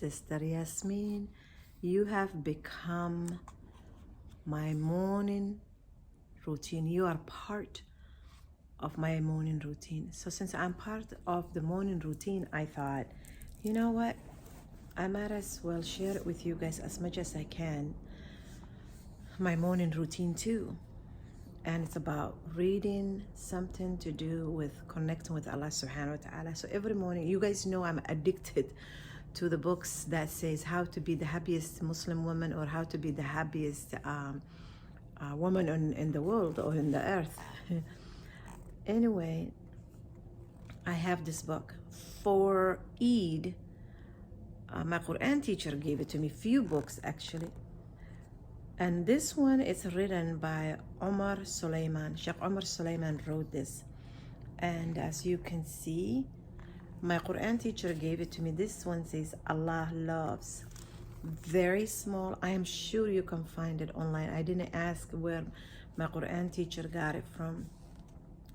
Sister Yasmin, you have become my morning routine. You are part of my morning routine. So since I'm part of the morning routine, I thought, you know what? I might as well share it with you guys as much as I can. My morning routine too. And it's about reading something to do with connecting with Allah subhanahu wa ta'ala. So every morning, you guys know I'm addicted to the books that says how to be the happiest Muslim woman or how to be the happiest woman in the world or in the earth. Anyway, I have this book for Eid. My Quran teacher gave it to me, few books actually. And this one is written by Omar Suleiman. Sheikh Omar Suleiman wrote this. And as you can see, my Quran teacher gave it to me. This one says, Allah loves. Very small. I am sure you can find it online. I didn't ask where my Quran teacher got it from.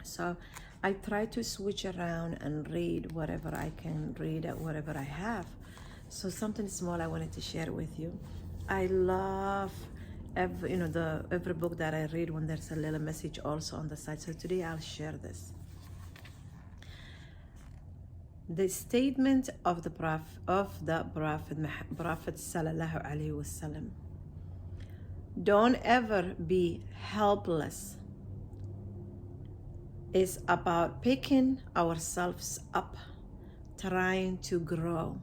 So I try to switch around and read whatever I can read, whatever I have. So something small I wanted to share with you. I love every book that I read when there's a little message also on the side. So today I'll share this. The statement of the Prophet sallallahu alaihi wasallam. Don't ever be helpless. It's about picking ourselves up, trying to grow,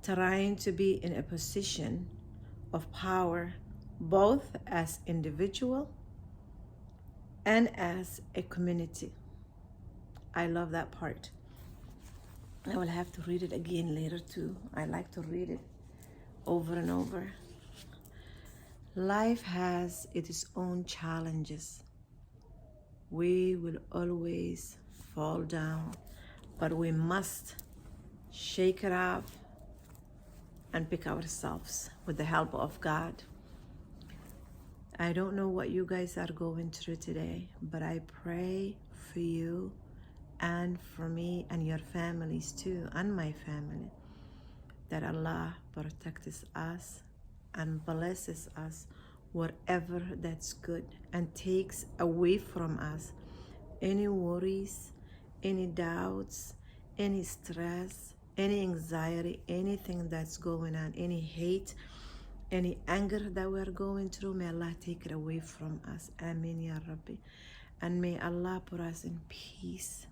trying to be in a position of power, both as individual and as a community. I love that part. I will have to read it again later too. I like to read it over and over. Life has its own challenges. We will always fall down, but we must shake it up and pick ourselves with the help of God. I don't know what you guys are going through today, but I pray for you and for me and your families too, and my family, that Allah protects us and blesses us whatever that's good and takes away from us any worries, any doubts, any stress, any anxiety, anything that's going on, any hate, any anger that we're going through. May Allah take it away from us. Ameen ya Rabbi. And may Allah put us in peace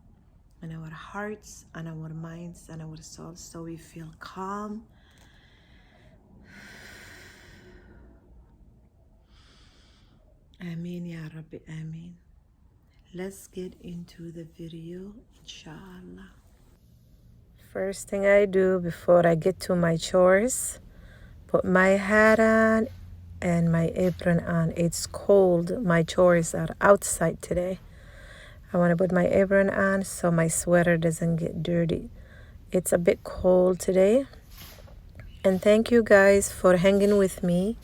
in our hearts and our minds and our souls, so we feel calm. Ameen ya Rabbi, Ameen. Let's get into the video, inshallah. First thing I do before I get to my chores, put my hat on and my apron on. It's cold. My chores are outside today. I want to put my apron on so my sweater doesn't get dirty. It's a bit cold today. And thank you guys for hanging with me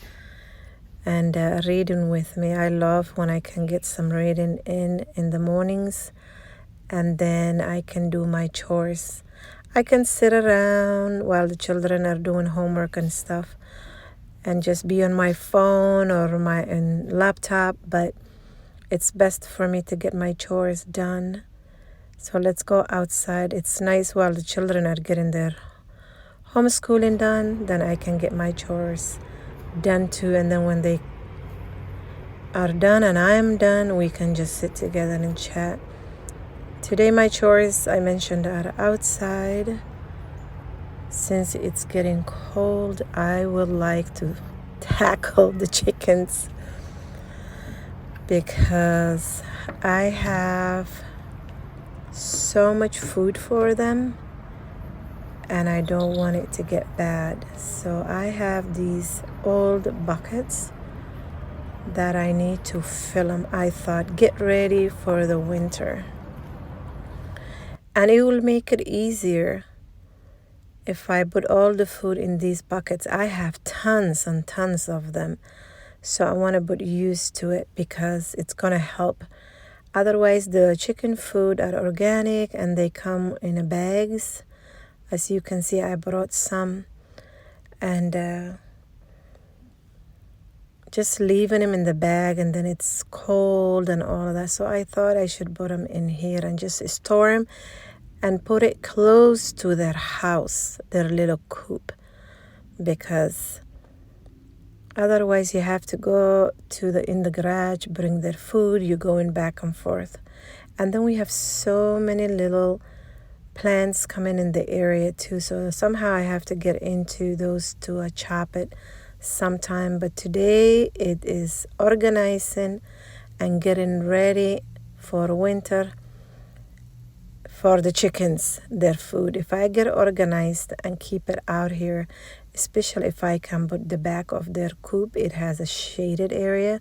and reading with me. I love when I can get some reading in the mornings, and then I can do my chores. I can sit around while the children are doing homework and stuff and just be on my phone or my laptop, but it's best for me to get my chores done. So let's go outside. It's nice while the children are getting their homeschooling done, then I can get my chores done too. And then when they are done and I'm done, we can just sit together and chat. Today my chores, I mentioned, are outside. Since it's getting cold, I would like to tackle the chickens because I have so much food for them and I don't want it to get bad. So I have these old buckets that I need to fill them. I thought, get ready for the winter. And it will make it easier if I put all the food in these buckets. I have tons and tons of them. So I want to put used to it because it's going to help. Otherwise, the chicken food are organic and they come in bags. As you can see, I brought some and just leaving them in the bag, and then it's cold and all of that. So I thought I should put them in here and just store them and put it close to their house, their little coop, because otherwise you have to go to in the garage, bring their food, you're going back and forth. And then we have so many little plants coming in the area too, so somehow I have to get into those to chop it sometime. But today it is organizing and getting ready for winter for the chickens, their food. If I get organized and keep it out here, especially if I can put the back of their coop, it has a shaded area,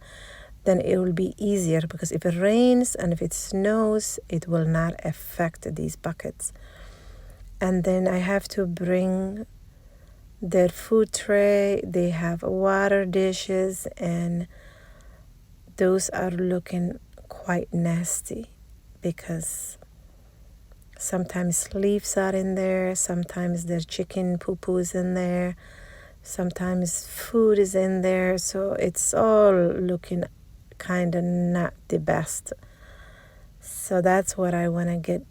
then it will be easier, because if it rains and if it snows, it will not affect these buckets. And then I have to bring their food tray. They have water dishes, and those are looking quite nasty because sometimes leaves are in there, sometimes their chicken poo-poo is in there, sometimes food is in there, so it's all looking kind of not the best. So that's what I want to get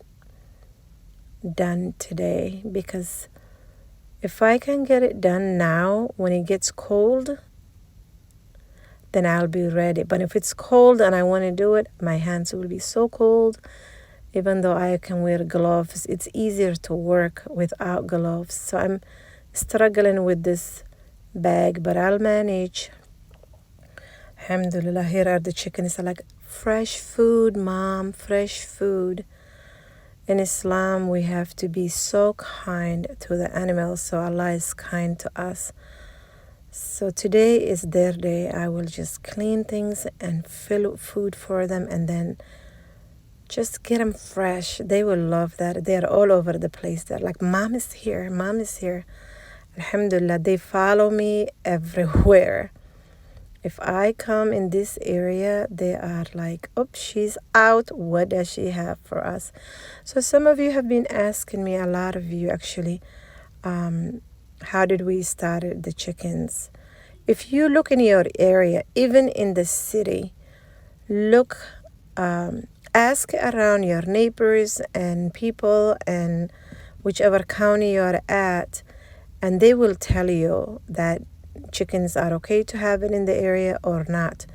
done today, because if I can get it done now when it gets cold, then I'll be ready. But if it's cold and I want to do it, my hands will be so cold. Even though I can wear gloves, it's easier to work without gloves. So I'm struggling with this bag, but I'll manage. Alhamdulilah, here are the chickens. Like, fresh food, Mom, fresh food. In Islam, we have to be so kind to the animals, so Allah is kind to us. So today is their day. I will just clean things and fill food for them, and then just get them fresh. They will love that. They're all over the place. They're like, Mom is here, Mom is here. Alhamdulillah, they follow me everywhere. If I come in this area, they are like, oh, she's out. What does she have for us? So some of you have been asking me, a lot of you actually, how did we start the chickens? If you look in your area, even in the city, look, ask around your neighbors and people and whichever county you're at, and they will tell you that chickens are okay to have it in the area or not.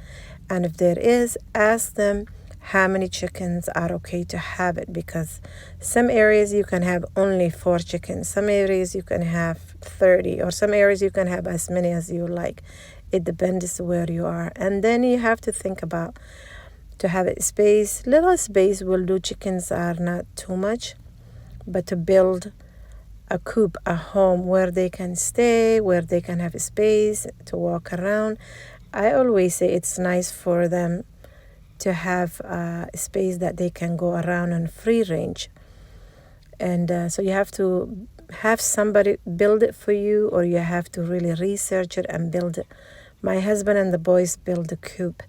And if there is, ask them how many chickens are okay to have it, because some areas you can have only 4 chickens, some areas you can have 30, or some areas you can have as many as you like. It depends where you are. And then you have to think about to have a space. Little space will do. Chickens are not too much, but to build a coop, a home where they can stay, where they can have a space to walk around. I always say it's nice for them to have a space that they can go around on free range. And so you have to have somebody build it for you, or you have to really research it and build it. My husband and the boys build the coop,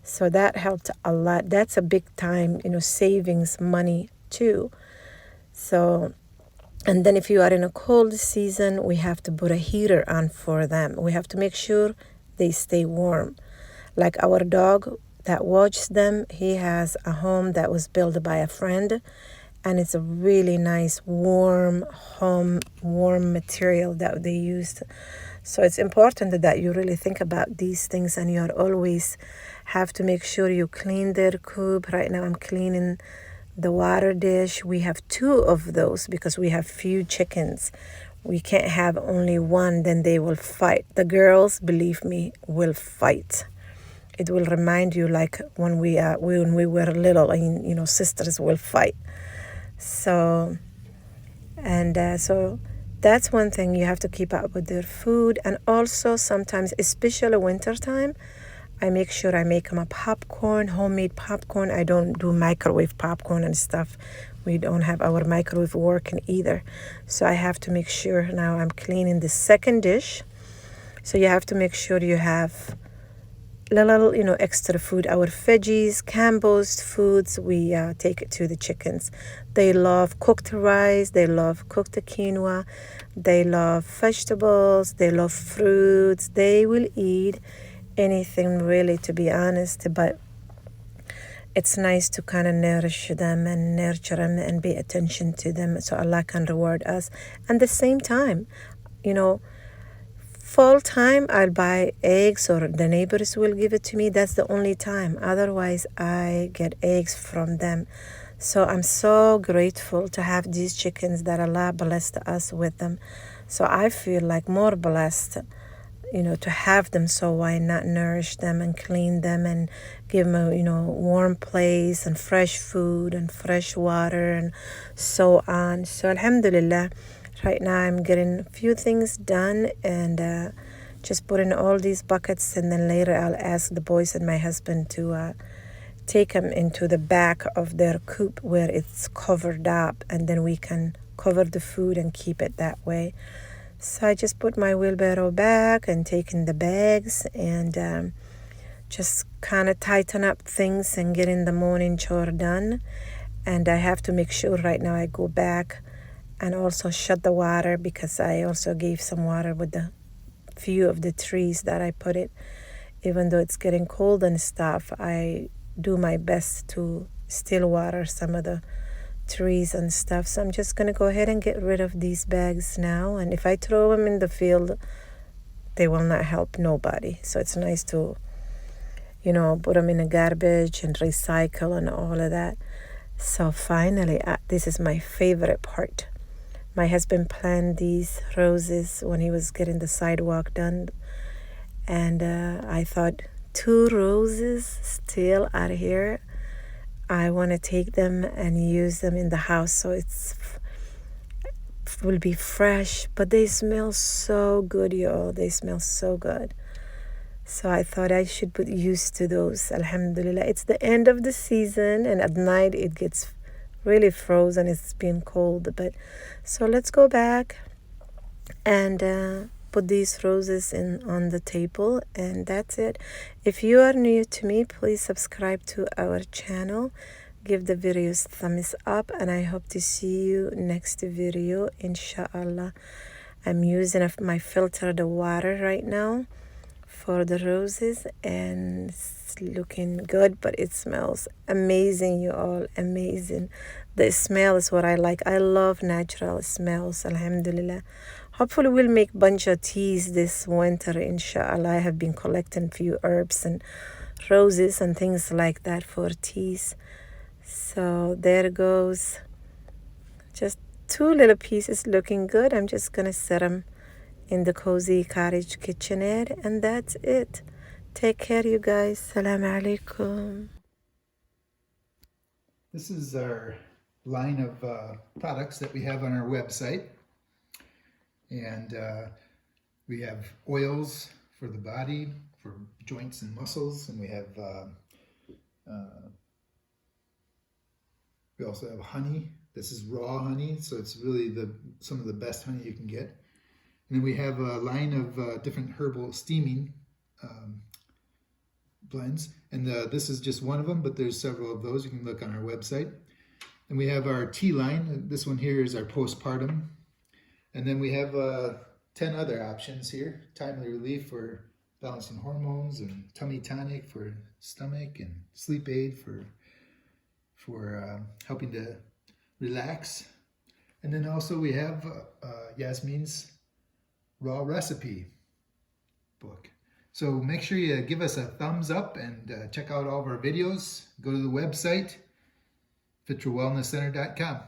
so that helped a lot. That's a big time, savings money too. So, and then if you are in a cold season, we have to put a heater on for them. We have to make sure they stay warm. Like our dog that watches them, he has a home that was built by a friend, and it's a really nice warm home, warm material that they used. So it's important that you really think about these things, and you always have to make sure you clean their coop. Right now I'm cleaning the water dish. We have 2 of those because we have few chickens. We can't have only one, then they will fight. The girls, believe me, will fight. It will remind you like when we were little, and sisters will fight. So that's one thing, you have to keep up with their food. And also sometimes, especially wintertime, I make sure I make them a popcorn, homemade popcorn. I don't do microwave popcorn and stuff. We don't have our microwave working either. So I have to make sure, now I'm cleaning the second dish. So you have to make sure you have little, extra food. Our veggies, compost foods, we take it to the chickens. They love cooked rice. They love cooked quinoa. They love vegetables. They love fruits. They will eat anything, really, to be honest. But it's nice to kind of nourish them and nurture them and pay attention to them so Allah can reward us. And the same time, fall time, I'll buy eggs or the neighbors will give it to me. That's the only time. Otherwise, I get eggs from them. So I'm so grateful to have these chickens that Allah blessed us with them. So I feel like more blessed, to have them. So why not nourish them and clean them and give them a, warm place and fresh food and fresh water and so on. So Alhamdulillah. Right now I'm getting a few things done and just put in all these buckets, and then later I'll ask the boys and my husband to take them into the back of their coop where it's covered up, and then we can cover the food and keep it that way. So I just put my wheelbarrow back and take in the bags and just kind of tighten up things and getting the morning chore done. And I have to make sure right now I go back and also shut the water, because I also gave some water with the few of the trees that I put it. Even though it's getting cold and stuff, I do my best to still water some of the trees and stuff. So I'm just going to go ahead and get rid of these bags now. And if I throw them in the field, they will not help nobody. So it's nice to, put them in the garbage and recycle and all of that. So finally, this is my favorite part. My husband planted these roses when he was getting the sidewalk done. And I thought, 2 roses still out here. I want to take them and use them in the house so it's will be fresh. But they smell so good, y'all. They smell so good. So I thought I should put used to those. Alhamdulillah. It's the end of the season, and at night it gets really frozen. It's been cold. But so let's go back and put these roses on the table, and that's it. If you are new to me, please subscribe to our channel, give the videos thumbs up, and I hope to see you next video, inshallah. I'm using my filtered water right now for the roses, and it's looking good, but it smells amazing, you all. Amazing. The smell is what I like. I love natural smells. Alhamdulillah. Hopefully we'll make bunch of teas this winter, inshallah. I have been collecting few herbs and roses and things like that for teas. So there goes just 2 little pieces looking good. I'm just gonna set them in the cozy cottage kitchenette, and that's it. Take care, you guys. Salam alaikum. This is our line of products that we have on our website. And we have oils for the body, for joints and muscles, and we also have honey. This is raw honey, so it's really some of the best honey you can get. And then we have a line of different herbal steaming blends, and this is just one of them, but there's several of those. You can look on our website. And we have our tea line. This one here is our postpartum. And then we have 10 other options here. Timely relief for balancing hormones, and tummy tonic for stomach, and sleep aid for helping to relax. And then also we have Yasmin's raw recipe book. So make sure you give us a thumbs up and check out all of our videos. Go to the website, fitrawellnesscenter.com.